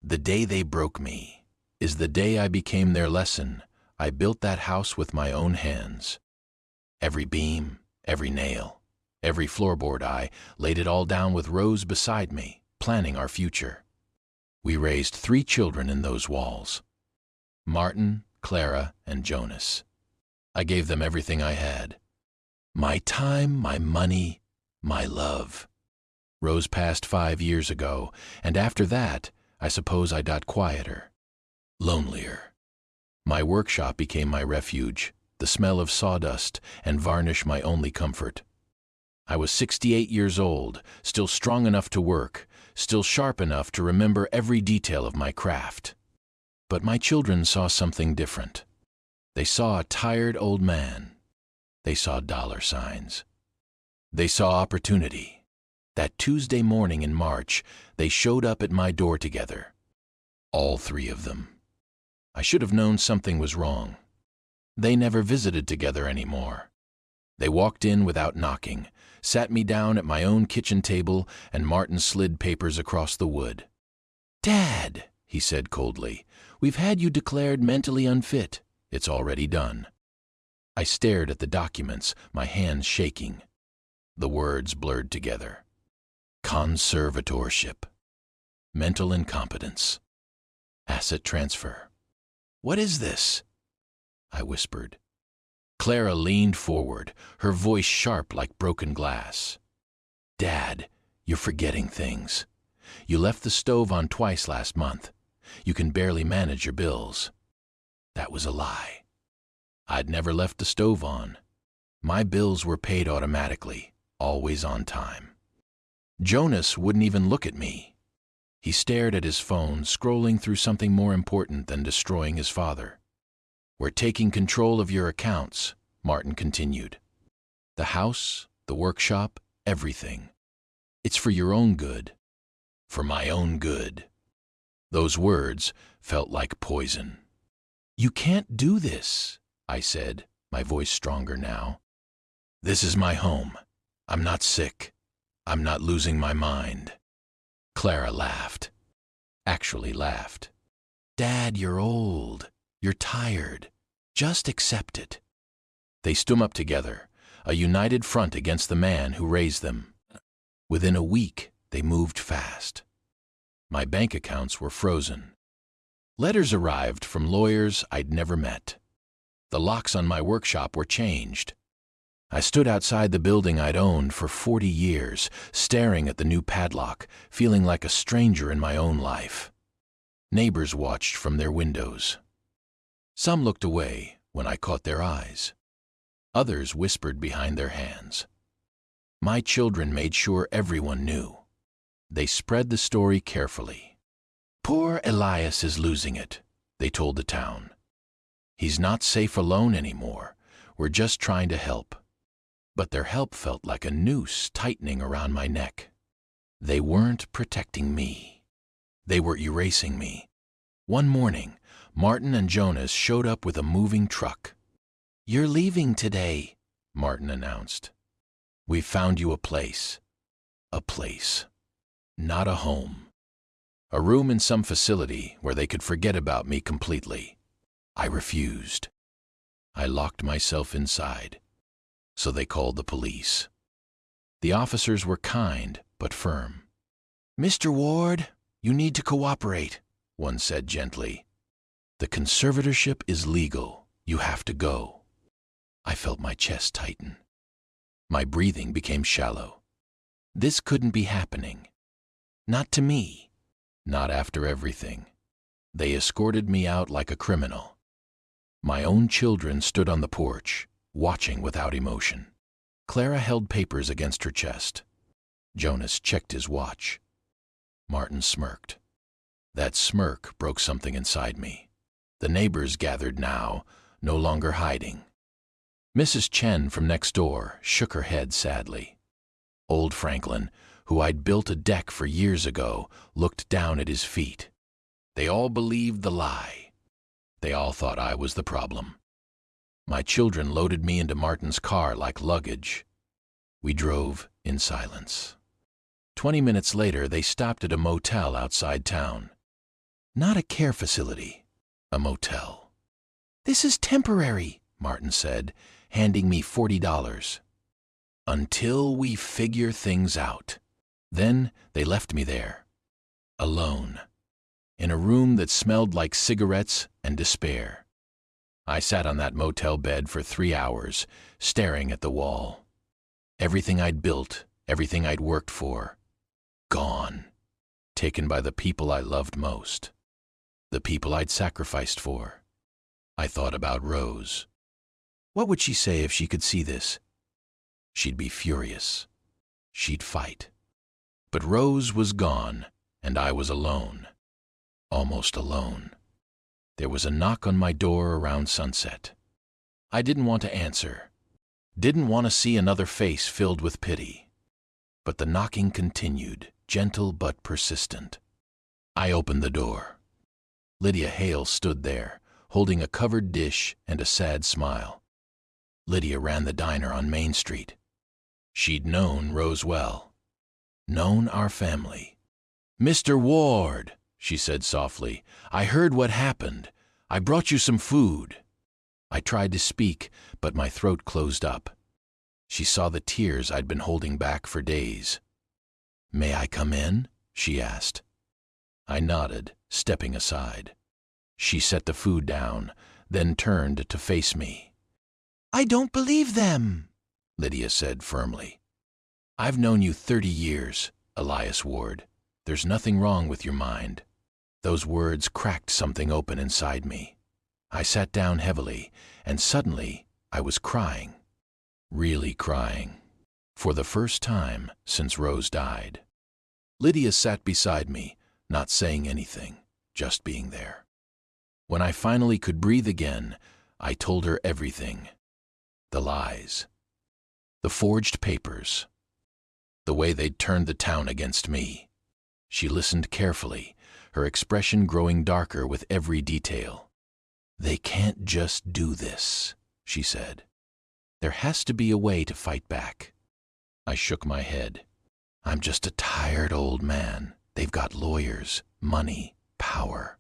The day they broke me is the day I became their lesson. I built that house with my own hands. Every beam, every nail, every floorboard, I laid it all down with Rose beside me, planning our future. We raised 3 children in those walls: Martin, Clara, and Jonas. I gave them everything I had. My time, my money, my love. Rose passed 5 years ago, and after that, I suppose I got quieter, lonelier. My workshop became my refuge, the smell of sawdust and varnish my only comfort. I was 68 years old, still strong enough to work, still sharp enough to remember every detail of my craft. But my children saw something different. They saw a tired old man. They saw dollar signs. They saw opportunity. That Tuesday morning in March, they showed up at my door together. All 3 of them. I should have known something was wrong. They never visited together anymore. They walked in without knocking, sat me down at my own kitchen table, and Martin slid papers across the wood. "Dad," he said coldly, "we've had you declared mentally unfit. It's already done." I stared at the documents, my hands shaking. The words blurred together. Conservatorship. Mental incompetence. Asset transfer. "What is this?" I whispered. Clara leaned forward, her voice sharp like broken glass. "Dad, you're forgetting things. You left the stove on twice last month. You can barely manage your bills." That was a lie. I'd never left the stove on. My bills were paid automatically, always on time. Jonas wouldn't even look at me. He stared at his phone, scrolling through something more important than destroying his father. "We're taking control of your accounts," Martin continued. "The house, the workshop, everything. It's for your own good. For my own good." Those words felt like poison. "You can't do this," I said, my voice stronger now. "This is my home. I'm not sick. I'm not losing my mind." Clara laughed. Actually laughed. "Dad, you're old. You're tired. Just accept it." They stood up together, a united front against the man who raised them. Within a week, they moved fast. My bank accounts were frozen. Letters arrived from lawyers I'd never met. The locks on my workshop were changed. I stood outside the building I'd owned for 40 years, staring at the new padlock, feeling like a stranger in my own life. Neighbors watched from their windows. Some looked away when I caught their eyes. Others whispered behind their hands. My children made sure everyone knew. They spread the story carefully. "Poor Elias is losing it," they told the town. "He's not safe alone anymore. We're just trying to help." But their help felt like a noose tightening around my neck. They weren't protecting me. They were erasing me. One morning, Martin and Jonas showed up with a moving truck. "You're leaving today," Martin announced. "We found you a place. A place. Not a home. A room in some facility where they could forget about me completely." I refused. I locked myself inside. So they called the police. The officers were kind but firm. "Mr. Ward, you need to cooperate," one said gently. "The conservatorship is legal. You have to go." I felt my chest tighten. My breathing became shallow. This couldn't be happening. Not to me. Not after everything. They escorted me out like a criminal. My own children stood on the porch, watching without emotion. Clara held papers against her chest. Jonas checked his watch. Martin smirked. That smirk broke something inside me. The neighbors gathered now, no longer hiding. Mrs. Chen from next door shook her head sadly. Old Franklin, who I'd built a deck for years ago, looked down at his feet. They all believed the lie. They all thought I was the problem. My children loaded me into Martin's car like luggage. We drove in silence. 20 minutes later, they stopped at a motel outside town. Not a care facility, a motel. "This is temporary," Martin said, handing me $40. "Until we figure things out." Then they left me there, alone, in a room that smelled like cigarettes and despair. I sat on that motel bed for 3 hours, staring at the wall. Everything I'd built, everything I'd worked for, gone, taken by the people I loved most, the people I'd sacrificed for. I thought about Rose. What would she say if she could see this? She'd be furious. She'd fight. But Rose was gone, and I was alone. Almost alone. There was a knock on my door around sunset. I didn't want to answer. Didn't want to see another face filled with pity. But the knocking continued, gentle but persistent. I opened the door. Lydia Hale stood there, holding a covered dish and a sad smile. Lydia ran the diner on Main Street. She'd known Rose well. Known our family. "Mr. Ward," she said softly, "I heard what happened. I brought you some food." I tried to speak, but my throat closed up. She saw the tears I'd been holding back for days. "May I come in?" she asked. I nodded, stepping aside. She set the food down, then turned to face me. "I don't believe them," Lydia said firmly. "I've known you 30 years, Elias Ward. There's nothing wrong with your mind." Those words cracked something open inside me. I sat down heavily, and suddenly I was crying. Really crying. For the first time since Rose died. Lydia sat beside me, not saying anything, just being there. When I finally could breathe again, I told her everything. The lies. The forged papers. The way they'd turned the town against me. She listened carefully, her expression growing darker with every detail. "They can't just do this," she said. "There has to be a way to fight back." I shook my head. "I'm just a tired old man. They've got lawyers, money, power."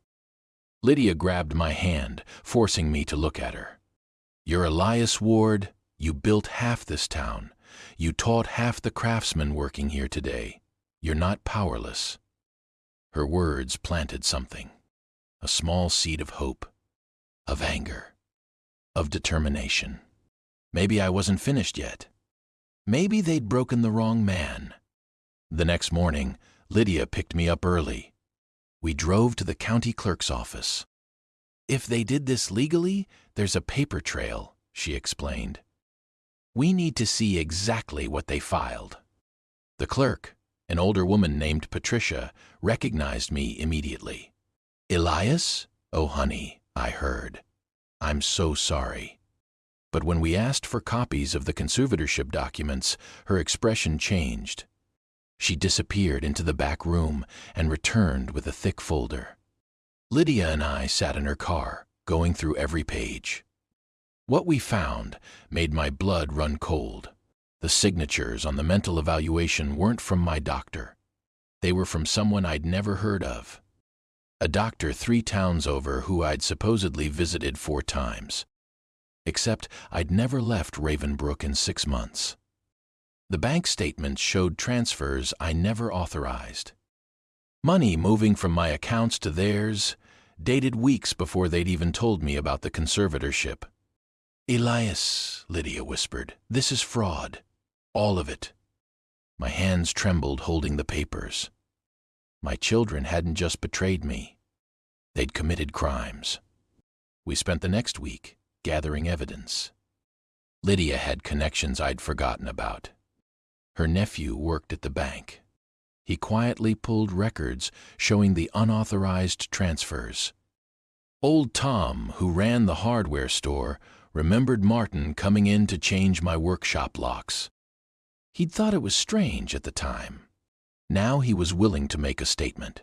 Lydia grabbed my hand, forcing me to look at her. "You're Elias Ward. You built half this town. You taught half the craftsmen working here today. You're not powerless." Her words planted something. A small seed of hope. Of anger. Of determination. Maybe I wasn't finished yet. Maybe they'd broken the wrong man. The next morning, Lydia picked me up early. We drove to the county clerk's office. "If they did this legally, there's a paper trail," she explained. "We need to see exactly what they filed." The clerk, an older woman named Patricia, recognized me immediately. "Elias? Oh, honey," I heard. "I'm so sorry." But when we asked for copies of the conservatorship documents, her expression changed. She disappeared into the back room and returned with a thick folder. Lydia and I sat in her car, going through every page. What we found made my blood run cold. The signatures on the mental evaluation weren't from my doctor. They were from someone I'd never heard of. A doctor 3 towns over who I'd supposedly visited 4 times. Except I'd never left Ravenbrook in 6 months. The bank statements showed transfers I never authorized. Money moving from my accounts to theirs, dated weeks before they'd even told me about the conservatorship. "Elias," Lydia whispered, "this is fraud. All of it." My hands trembled holding the papers. My children hadn't just betrayed me. They'd committed crimes. We spent the next week gathering evidence. Lydia had connections I'd forgotten about. Her nephew worked at the bank. He quietly pulled records showing the unauthorized transfers. Old Tom, who ran the hardware store, remembered Martin coming in to change my workshop locks. He'd thought it was strange at the time. Now he was willing to make a statement.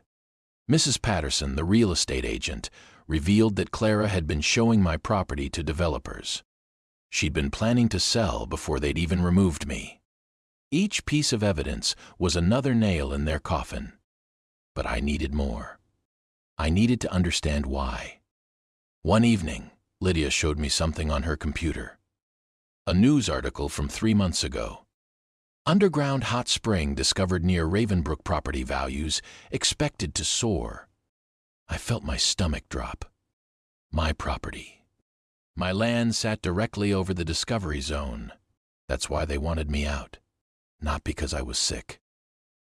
Mrs. Patterson, the real estate agent, revealed that Clara had been showing my property to developers. She'd been planning to sell before they'd even removed me. Each piece of evidence was another nail in their coffin. But I needed more. I needed to understand why. One evening, Lydia showed me something on her computer. A news article from 3 months ago. Underground hot spring discovered near Ravenbrook, property values expected to soar. I felt my stomach drop. My property. My land sat directly over the discovery zone. That's why they wanted me out. Not because I was sick.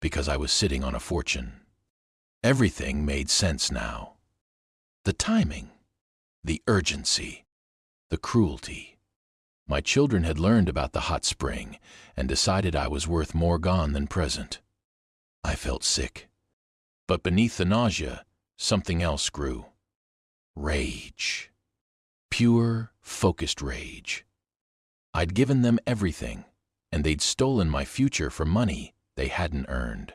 Because I was sitting on a fortune. Everything made sense now. The timing. The urgency. The cruelty. My children had learned about the hot spring and decided I was worth more gone than present. I felt sick. But beneath the nausea, something else grew. Rage. Pure, focused rage. I'd given them everything, and they'd stolen my future for money they hadn't earned.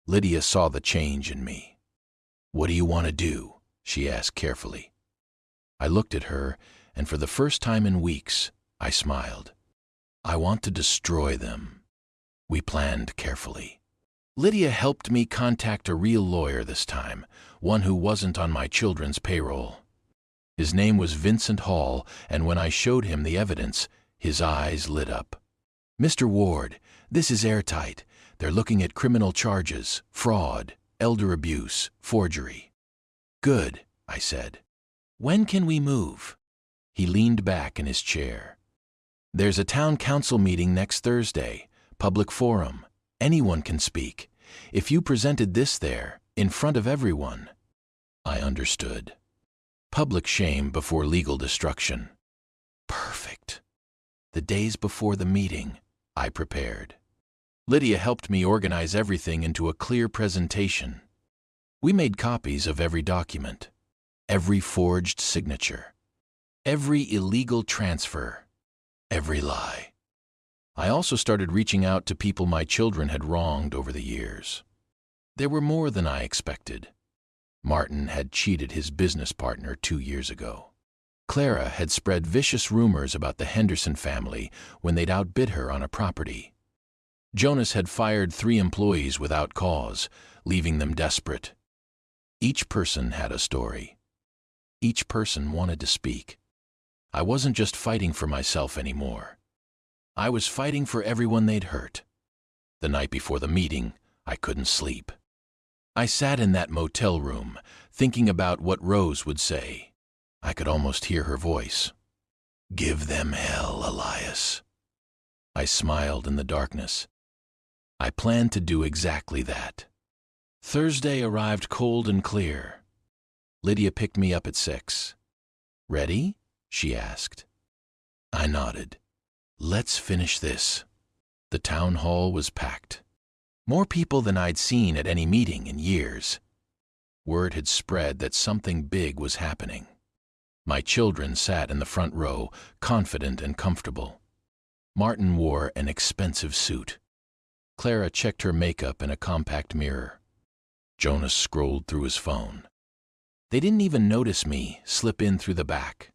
Lydia saw the change in me. "What do you want to do?" she asked carefully. I looked at her, and for the first time in weeks, I smiled. "I want to destroy them." We planned carefully. Lydia helped me contact a real lawyer this time, one who wasn't on my children's payroll. His name was Vincent Hall, and when I showed him the evidence, his eyes lit up. "Mr. Ward, this is airtight. They're looking at criminal charges, fraud, elder abuse, forgery." "Good," I said. "When can we move?" He leaned back in his chair. "There's a town council meeting next Thursday, public forum. Anyone can speak. If you presented this there, in front of everyone." I understood. Public shame before legal destruction. Perfect. The days before the meeting, I prepared. Lydia helped me organize everything into a clear presentation. We made copies of every document, every forged signature, every illegal transfer, every lie. I also started reaching out to people my children had wronged over the years. There were more than I expected. Martin had cheated his business partner 2 years ago. Clara had spread vicious rumors about the Henderson family when they'd outbid her on a property. Jonas had fired 3 employees without cause, leaving them desperate. Each person had a story. Each person wanted to speak. I wasn't just fighting for myself anymore. I was fighting for everyone they'd hurt. The night before the meeting, I couldn't sleep. I sat in that motel room, thinking about what Rose would say. I could almost hear her voice. "Give them hell, Elias." I smiled in the darkness. I planned to do exactly that. Thursday arrived cold and clear. Lydia picked me up at 6. "Ready?" she asked. I nodded. "Let's finish this." The town hall was packed. More people than I'd seen at any meeting in years. Word had spread that something big was happening. My children sat in the front row, confident and comfortable. Martin wore an expensive suit. Clara checked her makeup in a compact mirror. Jonas scrolled through his phone. They didn't even notice me slip in through the back.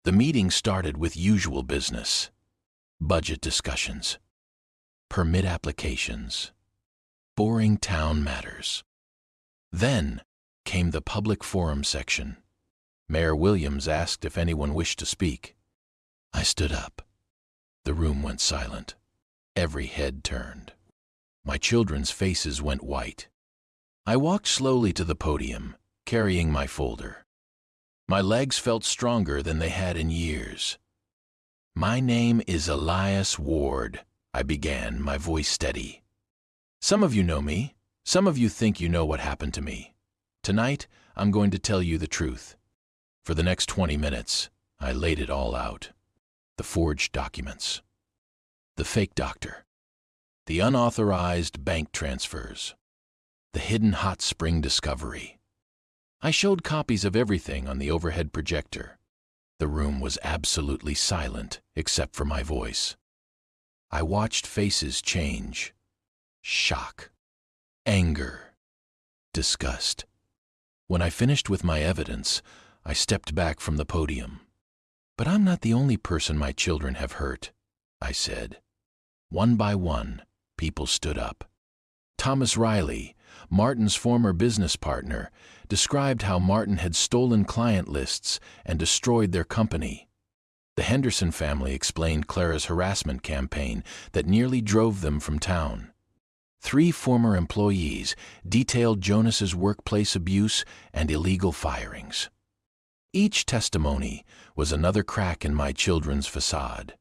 The meeting started with usual business. Budget discussions. Permit applications. Boring town matters. Then came the public forum section. Mayor Williams asked if anyone wished to speak. I stood up. The room went silent. Every head turned. My children's faces went white. I walked slowly to the podium, carrying my folder. My legs felt stronger than they had in years. "My name is Elias Ward," I began, my voice steady. "Some of you know me. Some of you think you know what happened to me. Tonight, I'm going to tell you the truth." For the next 20 minutes, I laid it all out. The forged documents. The fake doctor. The unauthorized bank transfers. The hidden hot spring discovery. I showed copies of everything on the overhead projector. The room was absolutely silent except for my voice. I watched faces change. Shock. Anger. Disgust. When I finished with my evidence, I stepped back from the podium. "But I'm not the only person my children have hurt," I said. One by one, people stood up. Thomas Riley, Martin's former business partner, described how Martin had stolen client lists and destroyed their company. The Henderson family explained Clara's harassment campaign that nearly drove them from town. 3 former employees detailed Jonas's workplace abuse and illegal firings. Each testimony was another crack in my children's facade.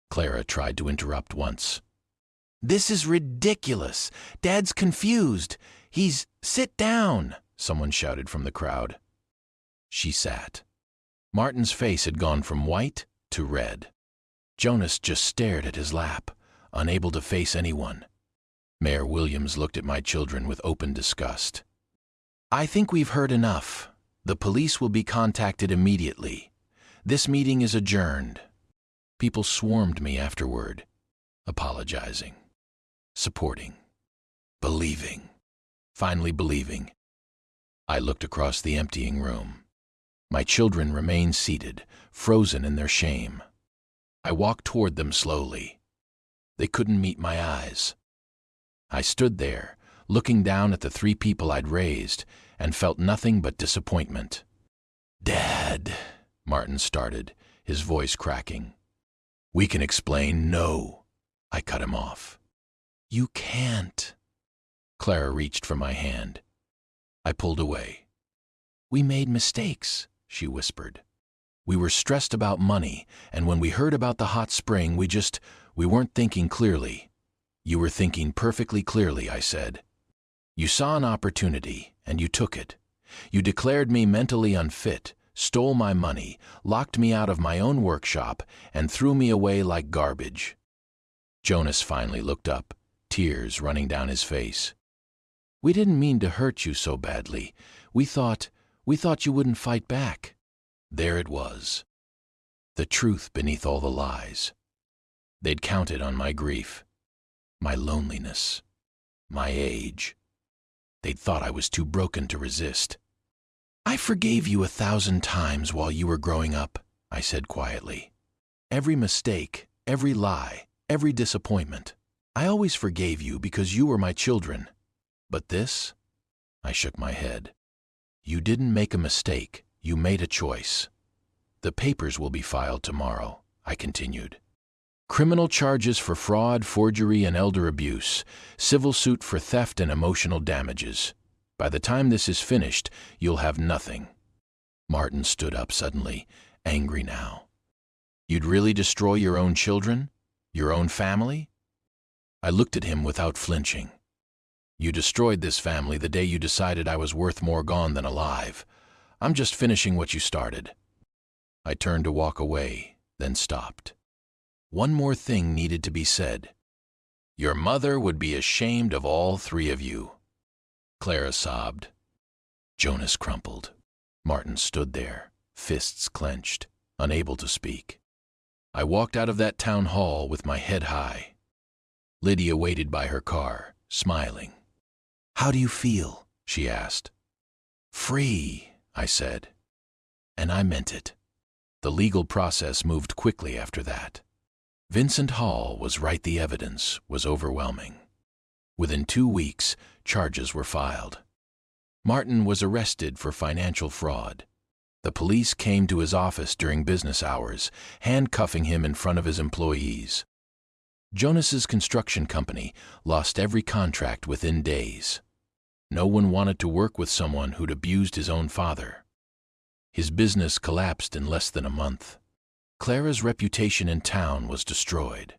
Clara tried to interrupt once. "This is ridiculous. Dad's confused. Sit down," someone shouted from the crowd. She sat. Martin's face had gone from white to red. Jonas just stared at his lap, unable to face anyone. Mayor Williams looked at my children with open disgust. "I think we've heard enough. The police will be contacted immediately. This meeting is adjourned." People swarmed me afterward, apologizing, supporting, believing, finally believing. I looked across the emptying room. My children remained seated, frozen in their shame. I walked toward them slowly. They couldn't meet my eyes. I stood there, looking down at the 3 people I'd raised, and felt nothing but disappointment. "Dad," Martin started, his voice cracking. "We can explain." "No," I cut him off. "You can't." Clara reached for my hand. I pulled away. "We made mistakes," she whispered. "We were stressed about money, and when we heard about the hot spring, we weren't thinking clearly." "You were thinking perfectly clearly," I said. "You saw an opportunity, and you took it. You declared me mentally unfit, stole my money, locked me out of my own workshop, and threw me away like garbage." Jonas finally looked up, tears running down his face. "We didn't mean to hurt you so badly. We thought you wouldn't fight back." There it was. The truth beneath all the lies. They'd counted on my grief, my loneliness, my age. They'd thought I was too broken to resist. "I forgave you 1,000 times while you were growing up," I said quietly. "Every mistake, every lie, every disappointment. I always forgave you because you were my children. But this?" I shook my head. "You didn't make a mistake. You made a choice. The papers will be filed tomorrow," I continued. "Criminal charges for fraud, forgery, and elder abuse. Civil suit for theft and emotional damages. By the time this is finished, you'll have nothing." Martin stood up suddenly, angry now. "You'd really destroy your own children? Your own family?" I looked at him without flinching. "You destroyed this family the day you decided I was worth more gone than alive. I'm just finishing what you started." I turned to walk away, then stopped. One more thing needed to be said. "Your mother would be ashamed of all 3 of you." Clara sobbed. Jonas crumpled. Martin stood there, fists clenched, unable to speak. I walked out of that town hall with my head high. Lydia waited by her car, smiling. "How do you feel?" she asked. "Free," I said. And I meant it. The legal process moved quickly after that. Vincent Hall was right. The evidence was overwhelming. Within 2 weeks, charges were filed. Martin was arrested for financial fraud. The police came to his office during business hours, handcuffing him in front of his employees. Jonas's construction company lost every contract within days. No one wanted to work with someone who'd abused his own father. His business collapsed in less than a month. Clara's reputation in town was destroyed.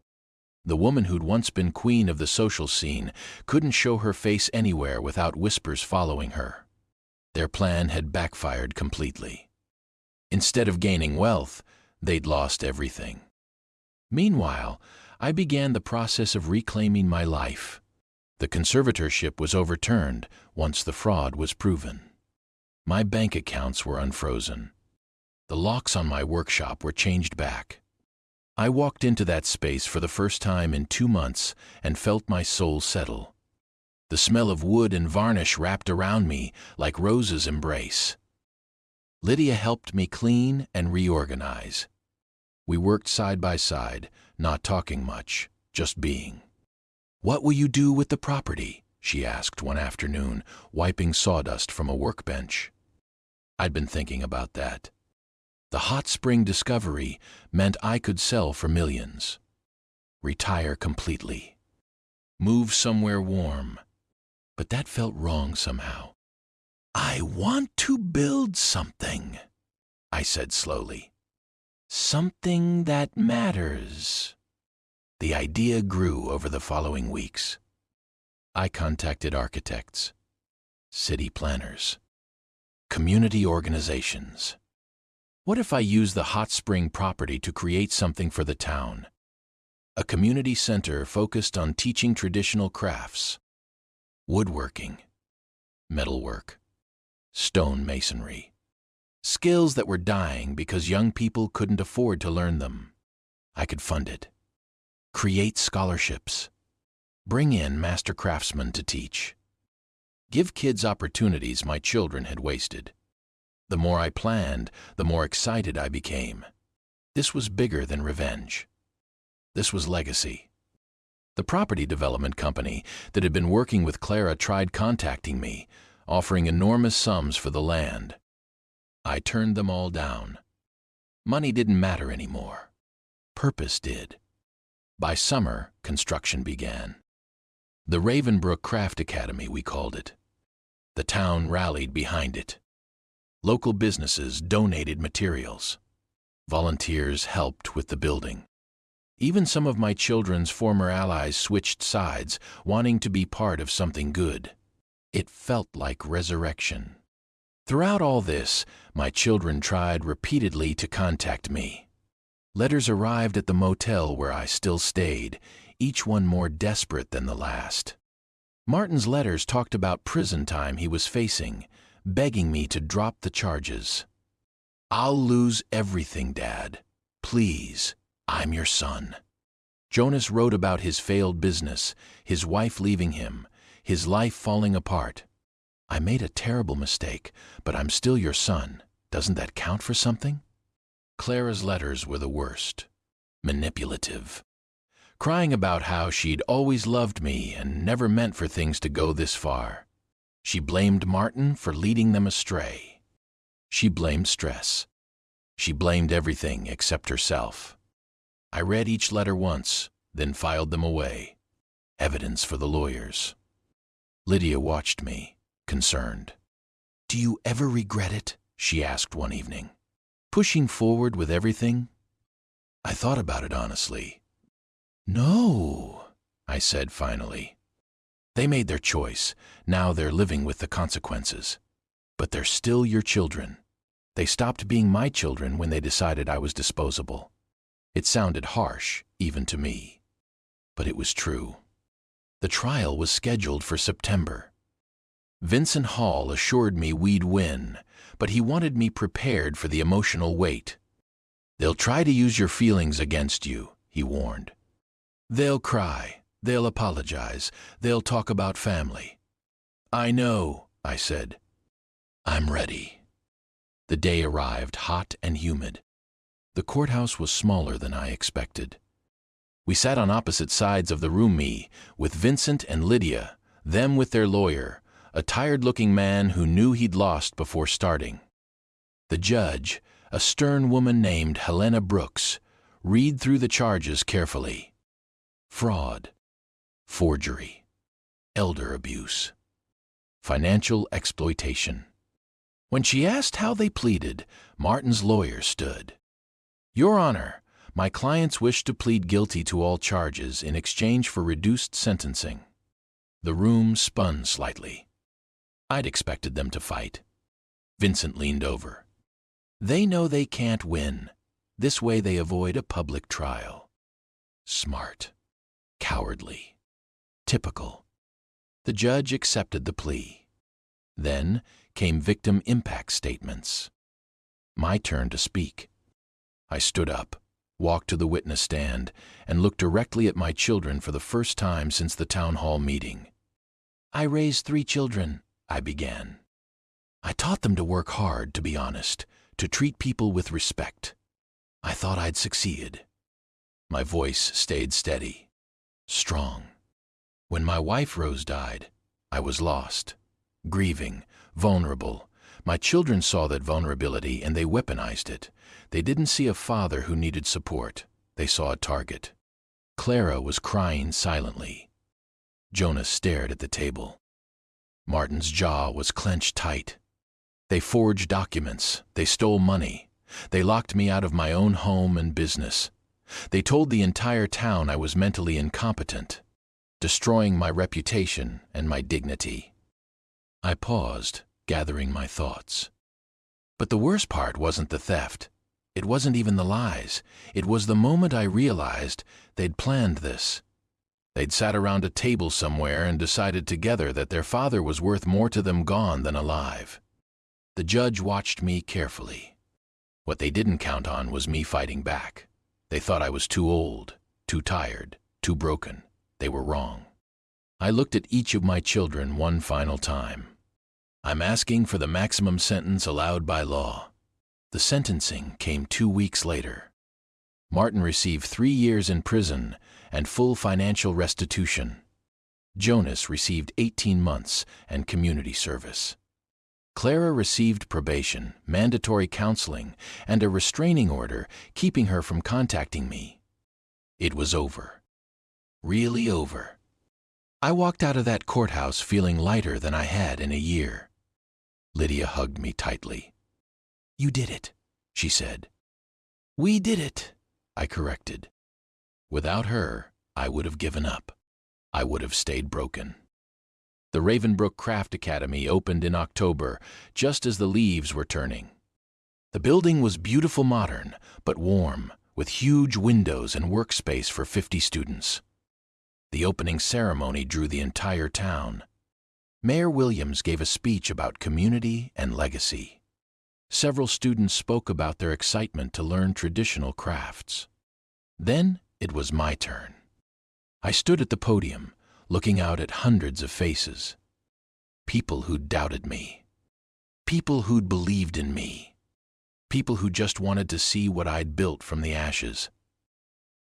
The woman who'd once been queen of the social scene couldn't show her face anywhere without whispers following her. Their plan had backfired completely. Instead of gaining wealth, they'd lost everything. Meanwhile, I began the process of reclaiming my life. The conservatorship was overturned once the fraud was proven. My bank accounts were unfrozen. The locks on my workshop were changed back. I walked into that space for the first time in 2 months and felt my soul settle. The smell of wood and varnish wrapped around me like Rose's embrace. Lydia helped me clean and reorganize. We worked side by side, not talking much, just being. "What will you do with the property?" she asked one afternoon, wiping sawdust from a workbench. I'd been thinking about that. The hot spring discovery meant I could sell for millions. Retire completely. Move somewhere warm. But that felt wrong somehow. I want to build something, I said slowly. Something that matters. The idea grew over the following weeks. I contacted architects, city planners, community organizations. What if I use the hot spring property to create something for the town? A community center focused on teaching traditional crafts, woodworking, metalwork, stone masonry. Skills that were dying because young people couldn't afford to learn them. I could fund it. Create scholarships. Bring in master craftsmen to teach. Give kids opportunities my children had wasted. The more I planned, the more excited I became. This was bigger than revenge. This was legacy. The property development company that had been working with Clara tried contacting me, offering enormous sums for the land. I turned them all down. Money didn't matter anymore. Purpose did. By summer, construction began. The Ravenbrook Craft Academy, we called it. The town rallied behind it. Local businesses donated materials. Volunteers helped with the building. Even some of my children's former allies switched sides, wanting to be part of something good. It felt like resurrection. Throughout all this, my children tried repeatedly to contact me. Letters arrived at the motel where I still stayed, each one more desperate than the last. Martin's letters talked about prison time he was facing, begging me to drop the charges. I'll lose everything, Dad. Please, I'm your son. Jonas wrote about his failed business, his wife leaving him, his life falling apart. I made a terrible mistake, but I'm still your son. Doesn't that count for something? Clara's letters were the worst. Manipulative. Crying about how she'd always loved me and never meant for things to go this far. She blamed Martin for leading them astray. She blamed stress. She blamed everything except herself. I read each letter once, then filed them away. Evidence for the lawyers. Lydia watched me, concerned. Do you ever regret it? She asked one evening. Pushing forward with everything? I thought about it honestly. No, I said finally. They made their choice. Now they're living with the consequences. But they're still your children. They stopped being my children when they decided I was disposable. It sounded harsh, even to me. But it was true. The trial was scheduled for September. Vincent Hall assured me we'd win, but he wanted me prepared for the emotional weight. They'll try to use your feelings against you, he warned. They'll cry, they'll apologize, they'll talk about family. I know, I said. I'm ready. The day arrived hot and humid. The courthouse was smaller than I expected. We sat on opposite sides of the room, me, with Vincent and Lydia, them with their lawyer, a tired-looking man who knew he'd lost before starting. The judge, a stern woman named Helena Brooks, read through the charges carefully. Fraud, forgery, elder abuse, financial exploitation. When she asked how they pleaded, Martin's lawyer stood. Your Honor, my clients wish to plead guilty to all charges in exchange for reduced sentencing. The room spun slightly. I'd expected them to fight. Vincent leaned over. They know they can't win. This way they avoid a public trial. Smart. Cowardly. Typical. The judge accepted the plea. Then came victim impact statements. My turn to speak. I stood up, walked to the witness stand, and looked directly at my children for the first time since the town hall meeting. I raised 3 children, I began. I taught them to work hard, to be honest, to treat people with respect. I thought I'd succeeded. My voice stayed steady, strong. When my wife Rose died, I was lost, grieving, vulnerable. My children saw that vulnerability and they weaponized it. They didn't see a father who needed support. They saw a target. Clara was crying silently. Jonas stared at the table. Martin's jaw was clenched tight. They forged documents. They stole money. They locked me out of my own home and business. They told the entire town I was mentally incompetent, destroying my reputation and my dignity. I paused, gathering my thoughts. But the worst part wasn't the theft. It wasn't even the lies. It was the moment I realized they'd planned this. They'd sat around a table somewhere and decided together that their father was worth more to them gone than alive. The judge watched me carefully. What they didn't count on was me fighting back. They thought I was too old, too tired, too broken. They were wrong. I looked at each of my children one final time. I'm asking for the maximum sentence allowed by law. The sentencing came 2 weeks later. Martin received 3 years in prison and full financial restitution. Jonas received 18 months and community service. Clara received probation, mandatory counseling, and a restraining order keeping her from contacting me. It was over. Really over. I walked out of that courthouse feeling lighter than I had in a year. Lydia hugged me tightly. "You did it," she said. "We did it," I corrected. Without her, I would have given up. I would have stayed broken. The Ravenbrook Craft Academy opened in October, just as the leaves were turning. The building was beautiful modern, but warm, with huge windows and workspace for 50 students. The opening ceremony drew the entire town. Mayor Williams gave a speech about community and legacy. Several students spoke about their excitement to learn traditional crafts. Then it was my turn. I stood at the podium, looking out at hundreds of faces. People who'd doubted me. People who'd believed in me. People who just wanted to see what I'd built from the ashes.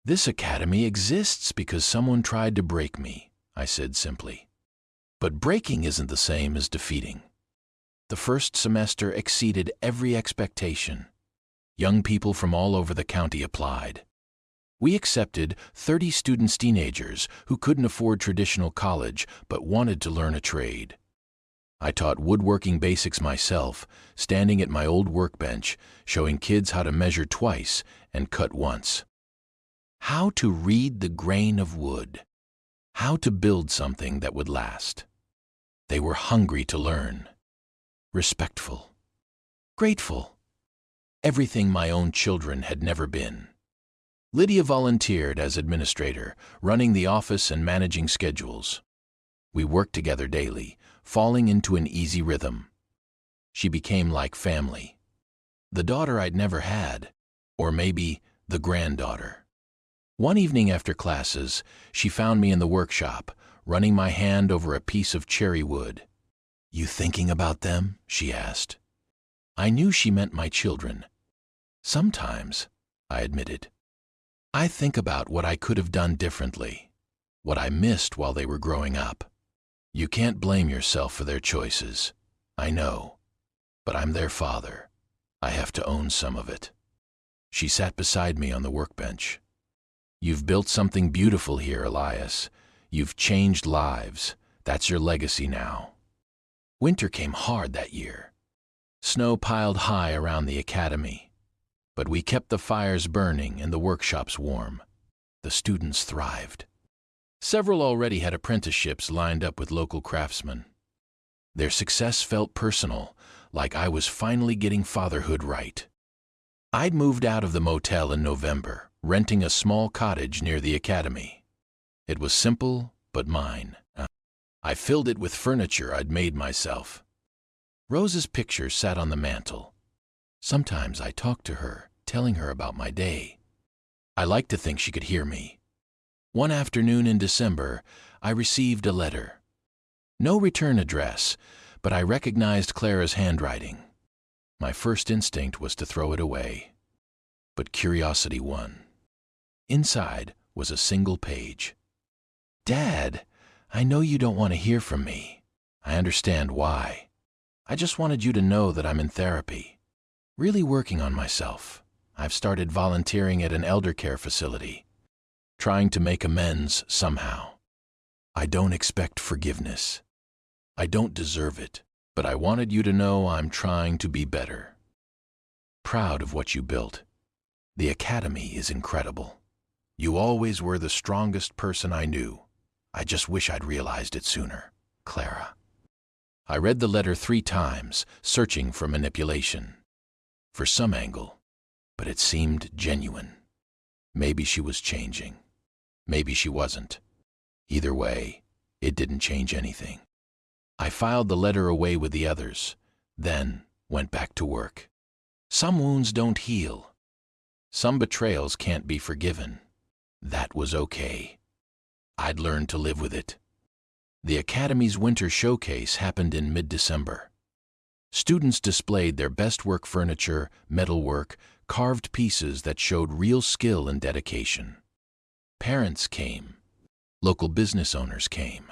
"This academy exists because someone tried to break me," I said simply. But breaking isn't the same as defeating. The first semester exceeded every expectation. Young people from all over the county applied. We accepted 30 students, teenagers who couldn't afford traditional college but wanted to learn a trade. I taught woodworking basics myself, standing at my old workbench, showing kids how to measure twice and cut once. How to read the grain of wood. How to build something that would last. They were hungry to learn. Respectful. Grateful. Everything my own children had never been. Lydia volunteered as administrator, running the office and managing schedules. We worked together daily, falling into an easy rhythm. She became like family. The daughter I'd never had, or maybe the granddaughter. One evening after classes, she found me in the workshop, running my hand over a piece of cherry wood. "You thinking about them?" she asked. I knew she meant my children. "Sometimes," I admitted. "I think about what I could have done differently, what I missed while they were growing up. You can't blame yourself for their choices. I know, but I'm their father. I have to own some of it." She sat beside me on the workbench. "You've built something beautiful here, Elias. You've changed lives. That's your legacy now." Winter came hard that year. Snow piled high around the academy. But we kept the fires burning and the workshops warm. The students thrived. Several already had apprenticeships lined up with local craftsmen. Their success felt personal, like I was finally getting fatherhood right. I'd moved out of the motel in November, renting a small cottage near the academy. It was simple, but mine. I filled it with furniture I'd made myself. Rose's picture sat on the mantel. Sometimes I talked to her, telling her about my day. I liked to think she could hear me. One afternoon in December, I received a letter. No return address, but I recognized Clara's handwriting. My first instinct was to throw it away. But curiosity won. Inside was a single page. "Dad, I know you don't want to hear from me, I understand why. I just wanted you to know that I'm in therapy, really working on myself. I've started volunteering at an elder care facility, trying to make amends somehow. I don't expect forgiveness. I don't deserve it, but I wanted you to know I'm trying to be better. Proud of what you built. The academy is incredible. You always were the strongest person I knew. I just wish I'd realized it sooner. Clara. I read the letter 3 times, searching for manipulation, for some angle, but it seemed genuine. Maybe she was changing. Maybe she wasn't. Either way, it didn't change anything. I filed the letter away with the others, then went back to work. Some wounds don't heal. Some betrayals can't be forgiven. That was okay. I'd learned to live with it. The Academy's winter showcase happened in mid-December. Students displayed their best work furniture, metalwork, carved pieces that showed real skill and dedication. Parents came. Local business owners came.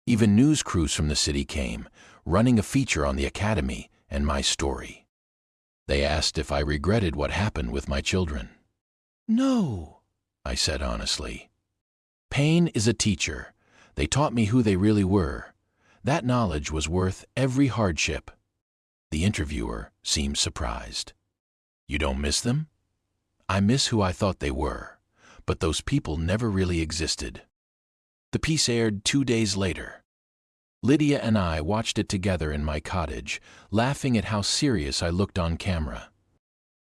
Even news crews from the city came, running a feature on the Academy and my story. They asked if I regretted what happened with my children. No, I said honestly. Pain is a teacher. They taught me who they really were. That knowledge was worth every hardship. The interviewer seemed surprised. You don't miss them? I miss who I thought they were, but those people never really existed. The piece aired 2 days later. Lydia and I watched it together in my cottage, laughing at how serious I looked on camera.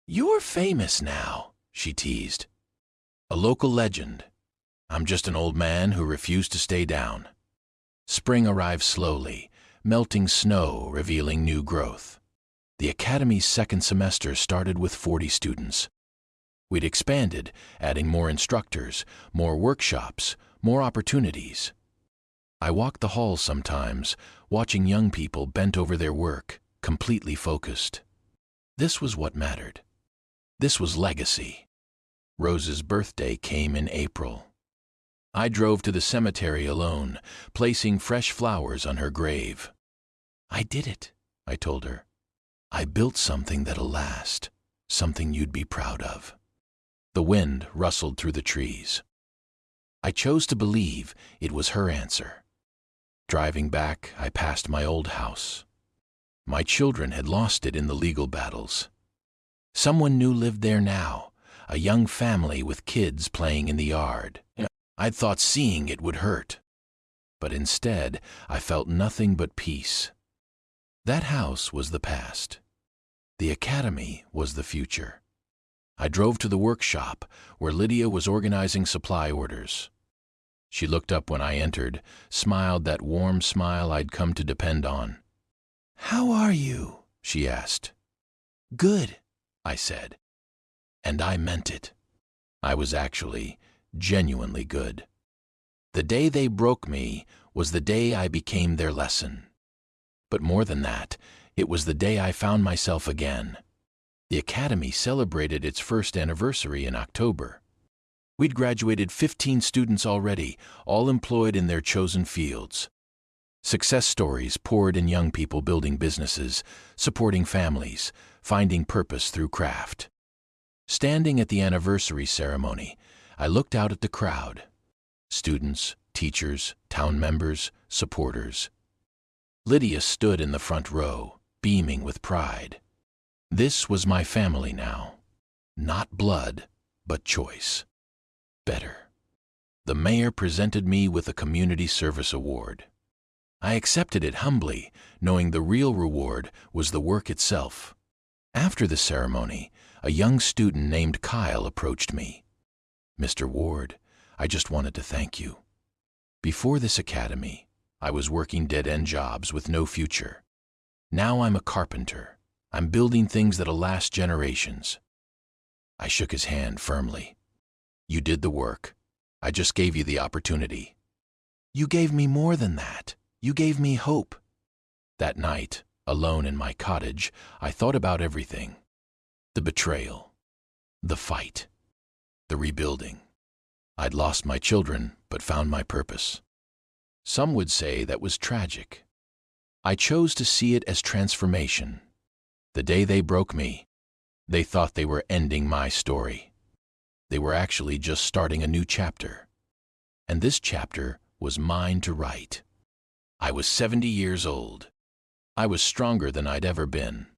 You're famous now, she teased. A local legend. I'm just an old man who refused to stay down. Spring arrived slowly, melting snow revealing new growth. The Academy's second semester started with 40 students. We'd expanded, adding more instructors, more workshops, more opportunities. I walked the halls sometimes, watching young people bent over their work, completely focused. This was what mattered. This was legacy. Rose's birthday came in April. I drove to the cemetery alone, placing fresh flowers on her grave. I did it, I told her. I built something that'll last, something you'd be proud of. The wind rustled through the trees. I chose to believe it was her answer. Driving back, I passed my old house. My children had lost it in the legal battles. Someone new lived there now, a young family with kids playing in the yard. I'd thought seeing it would hurt, but instead I felt nothing but peace. That house was the past. The Academy was the future. I drove to the workshop where Lydia was organizing supply orders. She looked up when I entered, smiled that warm smile I'd come to depend on. "How are you?" she asked. "Good," I said. And I meant it. I was actually genuinely good. The day they broke me was the day I became their lesson. But more than that, it was the day I found myself again. The Academy celebrated its first anniversary in October. We'd graduated 15 students already, all employed in their chosen fields. Success stories poured in young people building businesses, supporting families, finding purpose through craft. Standing at the anniversary ceremony, I looked out at the crowd. Students, teachers, town members, supporters. Lydia stood in the front row, beaming with pride. This was my family now. Not blood, but choice. Better. The mayor presented me with a Community Service Award. I accepted it humbly, knowing the real reward was the work itself. After the ceremony, a young student named Kyle approached me. "Mr. Ward, I just wanted to thank you. Before this academy, I was working dead-end jobs with no future. Now I'm a carpenter. I'm building things that'll last generations." I shook his hand firmly. "You did the work. I just gave you the opportunity." "You gave me more than that. You gave me hope." That night, alone in my cottage, I thought about everything. The betrayal. The fight. The rebuilding. I'd lost my children, but found my purpose. Some would say that was tragic. I chose to see it as transformation. The day they broke me, they thought they were ending my story. They were actually just starting a new chapter. And this chapter was mine to write. I was 70 years old. I was stronger than I'd ever been.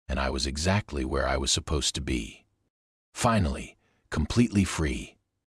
And I was exactly where I was supposed to be. Finally, completely free.